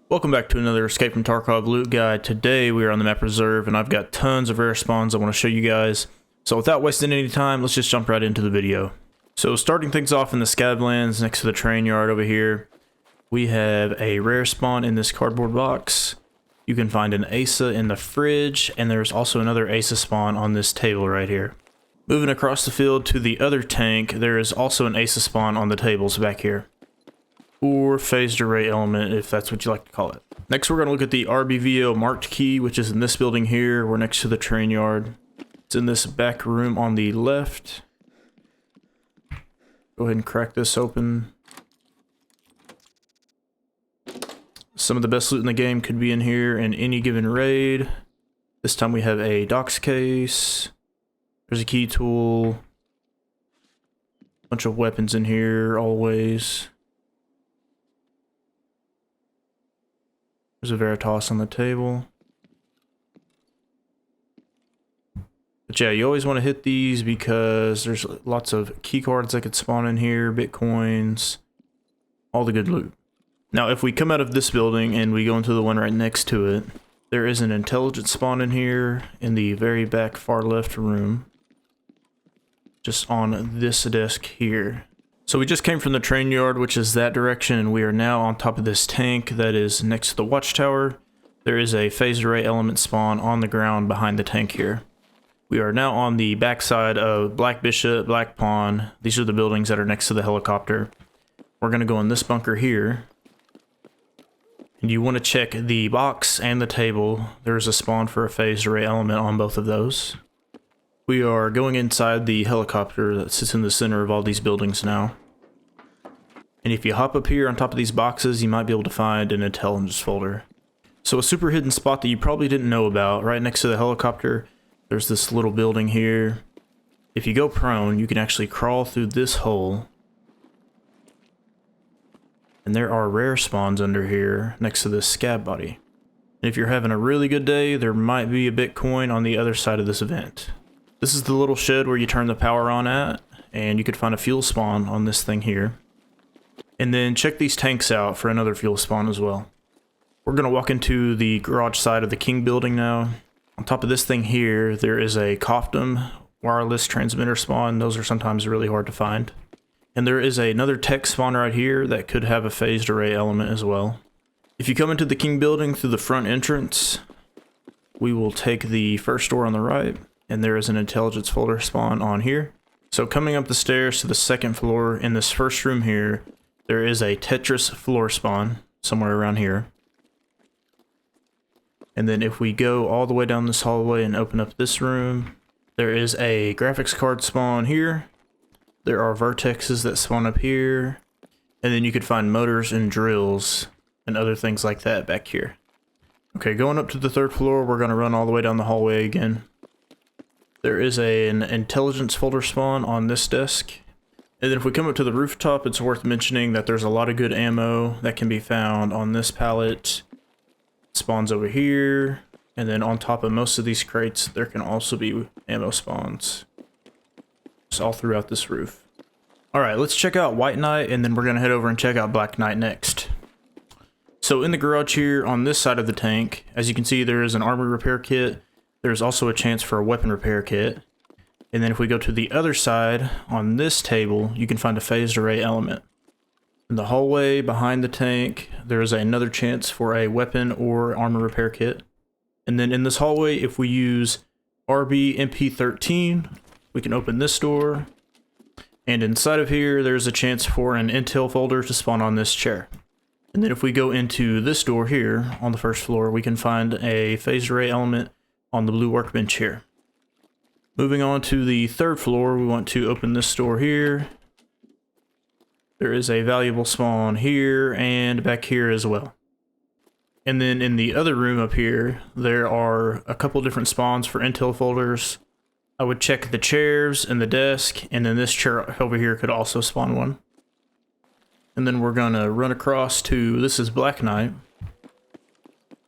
Welcome back to another Escape from Tarkov loot guide. Today we are on the map Reserve and I've got tons of rare spawns I want to show you guys. So without wasting any time, let's just jump right into the video. So starting things off in the Scablands next to the train yard over here, we have a rare spawn in this cardboard box. You can find an ASA in the fridge, and there's also another ASA spawn on this table right here. Moving across the field to the other tank, there is also an ASA spawn on the tables back here. Or phased array element, if that's what you like to call it. Next, we're going to look at the RBVO marked key, which is in this building here. We're next to the train yard. It's in this back room on the left. Go ahead and crack this open. Some of the best loot in the game could be in here in any given raid. This time we have a docs case. There's a key tool. Bunch of weapons in here, always. There's a Veritas on the table. But yeah, you always want to hit these because there's lots of key cards that could spawn in here, bitcoins, all the good loot. Now, if we come out of this building and we go into the one right next to it, there is an intelligence spawn in here in the very back far left room. Just on this desk here. So we just came from the train yard, which is that direction, and we are now on top of this tank that is next to the watchtower. There is a phased array element spawn on the ground behind the tank here. We are now on the backside of Black Bishop, Black Pawn. These are the buildings that are next to the helicopter. We're going to go in this bunker here. And you want to check the box and the table. There's a spawn for a phased array element on both of those. We are going inside the helicopter that sits in the center of all these buildings now. And if you hop up here on top of these boxes, you might be able to find an intelligence folder. So a super hidden spot that you probably didn't know about, right next to the helicopter, there's this little building here. If you go prone, you can actually crawl through this hole. And there are rare spawns under here next to this scab body. And if you're having a really good day, there might be a Bitcoin on the other side of this event. This is the little shed where you turn the power on at, and you could find a fuel spawn on this thing here. And then check these tanks out for another fuel spawn as well. We're going to walk into the garage side of the King building now. On top of this thing here, there is a Cofdom wireless transmitter spawn. Those are sometimes really hard to find. And there is another tech spawn right here that could have a phased array element as well. If you come into the King building through the front entrance, we will take the first door on the right. And there is an intelligence folder spawn on here. So coming up the stairs to the second floor in this first room here, there is a Tetris floor spawn somewhere around here. And then if we go all the way down this hallway and open up this room, there is a graphics card spawn here. There are vertexes that spawn up here. And then you could find motors and drills and other things like that back here. Okay, going up to the third floor, we're going to run all the way down the hallway again. There is an intelligence folder spawn on this desk. And then if we come up to the rooftop, it's worth mentioning that there's a lot of good ammo that can be found on this pallet. Spawns over here. And then on top of most of these crates, there can also be ammo spawns. Just all throughout this roof. Alright, let's check out White Knight, and then we're going to head over and check out Black Knight next. So in the garage here on this side of the tank, as you can see, there is an armor repair kit. There's also a chance for a weapon repair kit. And then if we go to the other side, on this table, you can find a phased array element. In the hallway behind the tank, there is another chance for a weapon or armor repair kit. And then in this hallway, if we use RB-MP13, we can open this door. And inside of here, there's a chance for an intel folder to spawn on this chair. And then if we go into this door here, on the first floor, we can find a phased array element on the blue workbench here. Moving on to the third floor, we want to open this door here. There is a valuable spawn here and back here as well. And then in the other room up here, there are a couple different spawns for intel folders. I would check the chairs and the desk, and then this chair over here could also spawn one. And then we're gonna run across to, this is Black Knight.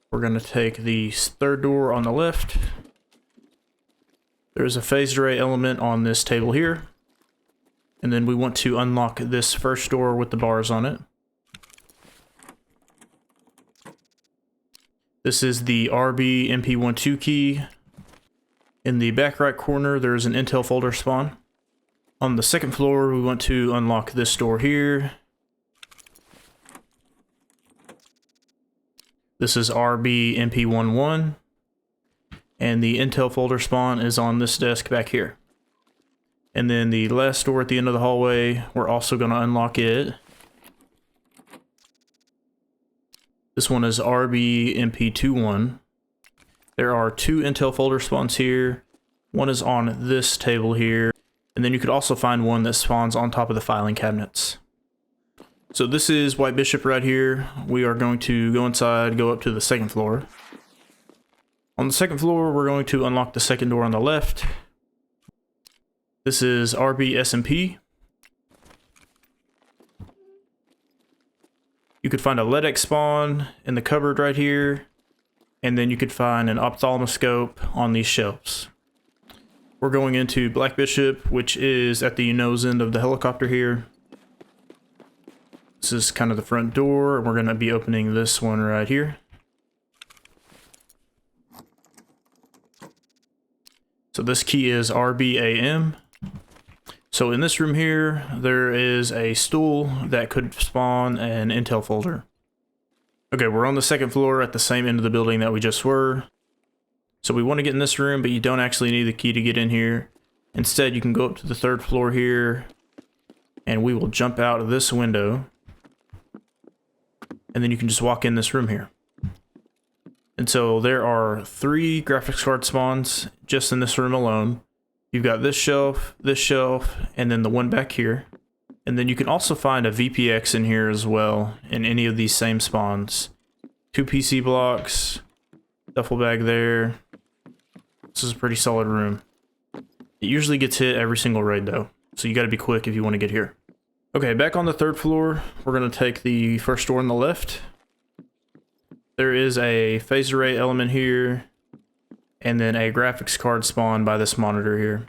We're going to take the third door on the left. There's a phased array element on this table here. And then we want to unlock this first door with the bars on it. This is the RB MP12 key. In the back right corner, there's an intel folder spawn. On the second floor, we want to unlock this door here. This is RB MP11. And the intel folder spawn is on this desk back here. And then the last door at the end of the hallway, we're also going to unlock it. This one is RB MP21. There are 2 intel folder spawns here. One is on this table here. And then you could also find one that spawns on top of the filing cabinets. So this is White Bishop right here. We are going to go inside, go up to the second floor. On the second floor, we're going to unlock the second door on the left. This is RB SMP. You could find a LEDX spawn in the cupboard right here. And then you could find an ophthalmoscope on these shelves. We're going into Black Bishop, which is at the nose end of the helicopter here. This is kind of the front door. We're going to be opening this one right here. So this key is RBAM. So in this room here, there is a stool that could spawn an intel folder. Okay, we're on the second floor at the same end of the building that we just were. So we want to get in this room, but you don't actually need the key to get in here. Instead, you can go up to the third floor here, and we will jump out of this window. And then you can just walk in this room here. And so there are 3 graphics card spawns just in this room alone. You've got this shelf, and then the one back here. And then you can also find a VPX in here as well, in any of these same spawns. 2 PC blocks, duffel bag there. This is a pretty solid room. It usually gets hit every single raid though, so you gotta be quick if you want to get here. Okay, back on the third floor, we're gonna take the first door on the left. There is a phase array element here, and then a graphics card spawn by this monitor here.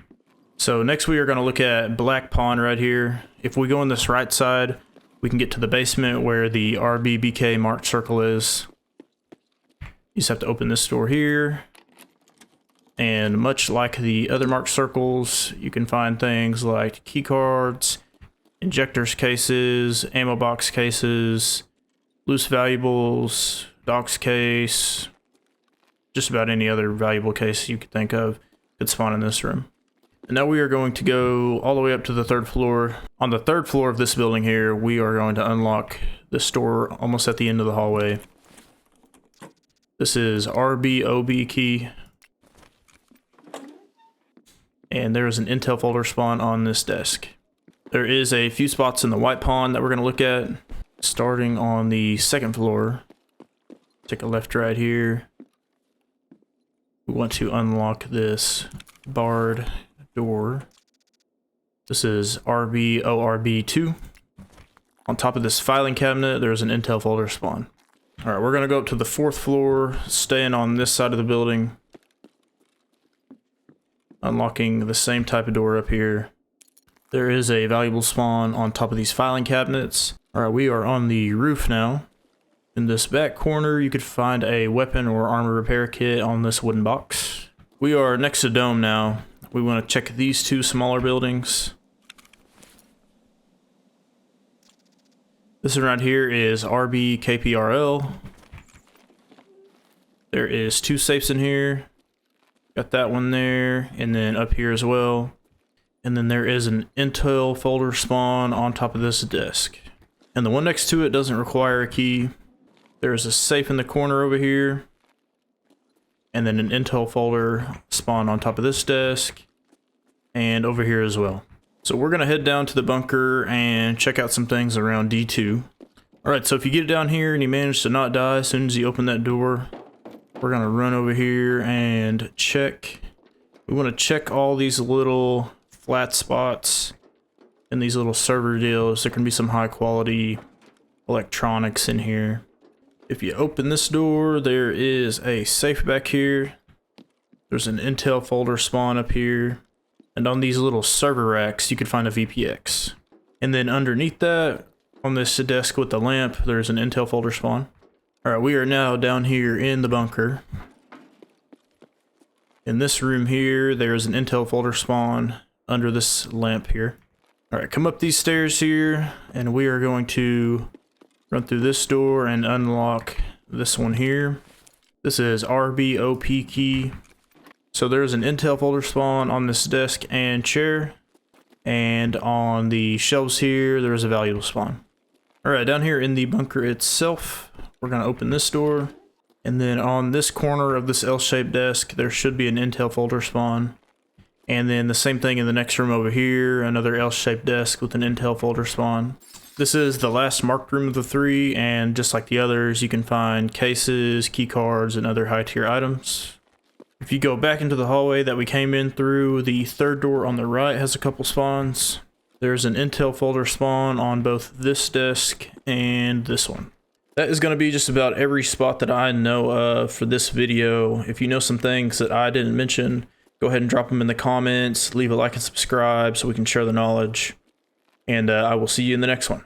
So next we are going to look at Black Pawn right here. If we go on this right side, we can get to the basement where the RBBK marked circle is. You just have to open this door here. And much like the other marked circles, you can find things like key cards, injectors cases, ammo box cases, loose valuables, docs case, just about any other valuable case you could think of could spawn in this room. And now we are going to go all the way up to the third floor. On the third floor of this building here, we are going to unlock this door almost at the end of the hallway. This is RBOB key. And there is an intel folder spawn on this desk. There is a few spots in the White Pawn that we're going to look at. Starting on the second floor. Take a left right here. We want to unlock this barred door. This is RBORB2. On top of this filing cabinet, there's an intel folder spawn. Alright, we're going to go up to the fourth floor, staying on this side of the building. Unlocking the same type of door up here. There is a valuable spawn on top of these filing cabinets. Alright, we are on the roof now. In this back corner, you could find a weapon or armor repair kit on this wooden box. We are next to Dome now. We want to check these 2 smaller buildings. This one right here is RBKPRL. There is 2 safes in here. Got that one there, and then up here as well. And then there is an intel folder spawn on top of this desk. And the one next to it doesn't require a key. There's a safe in the corner over here. And then an intel folder spawn on top of this desk. And over here as well. So we're going to head down to the bunker and check out some things around D2. Alright, so if you get down here and you manage to not die as soon as you open that door, we're going to run over here and check. We want to check all these little flat spots and these little server deals. There can be some high quality electronics in here. If you open this door, there is a safe back here. There's an intel folder spawn up here. And on these little server racks, you can find a VPX. And then underneath that, on this desk with the lamp, there's an intel folder spawn. All right, we are now down here in the bunker. In this room here, there's an intel folder spawn under this lamp here. All right, come up these stairs here, and we are going to run through this door and unlock this one here. This is RBOP key. So there's an intel folder spawn on this desk and chair, and on the shelves here, there's a valuable spawn. All right, down here in the bunker itself, we're gonna open this door, and then on this corner of this L-shaped desk, there should be an intel folder spawn. And then the same thing in the next room over here, another L-shaped desk with an intel folder spawn. This is the last marked room of the 3, and just like the others, you can find cases, key cards, and other high-tier items. If you go back into the hallway that we came in through, the third door on the right has a couple spawns. There's an intel folder spawn on both this desk and this one. That is going to be just about every spot that I know of for this video. If you know some things that I didn't mention, go ahead and drop them in the comments, leave a like and subscribe so we can share the knowledge. And I will see you in the next one.